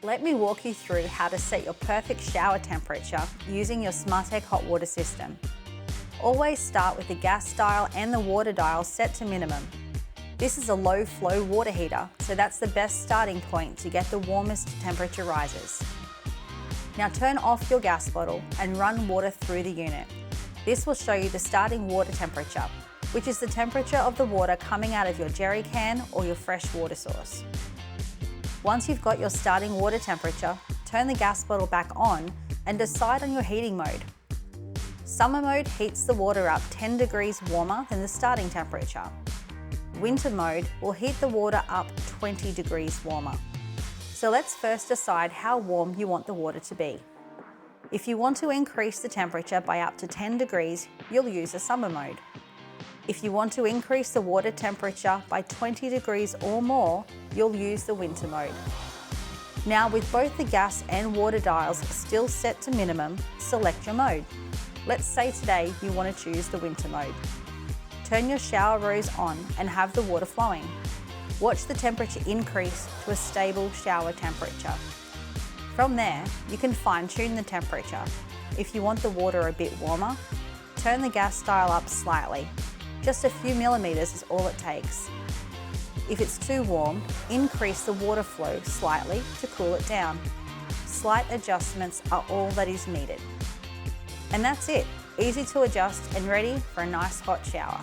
Let me walk you through how to set your perfect shower temperature using your Smarttek Hot Water System. Always start with the gas dial and the water dial set to minimum. This is a low flow water heater, so that's the best starting point to get the warmest temperature rises. Now turn off your gas bottle and run water through the unit. This will show you the starting water temperature, which is the temperature of the water coming out of your jerry can or your fresh water source. Once you've got your starting water temperature, turn the gas bottle back on and decide on your heating mode. Summer mode heats the water up 10 degrees warmer than the starting temperature. Winter mode will heat the water up 20 degrees warmer. So let's first decide how warm you want the water to be. If you want to increase the temperature by up to 10 degrees, you'll use the summer mode. If you want to increase the water temperature by 20 degrees or more, you'll use the winter mode. Now, with both the gas and water dials still set to minimum, select your mode. Let's say today you want to choose the winter mode. Turn your shower rose on and have the water flowing. Watch the temperature increase to a stable shower temperature. From there, you can fine-tune the temperature. If you want the water a bit warmer, turn the gas dial up slightly. Just a few millimeters is all it takes. If it's too warm, increase the water flow slightly to cool it down. Slight adjustments are all that is needed. And that's it. Easy to adjust and ready for a nice hot shower.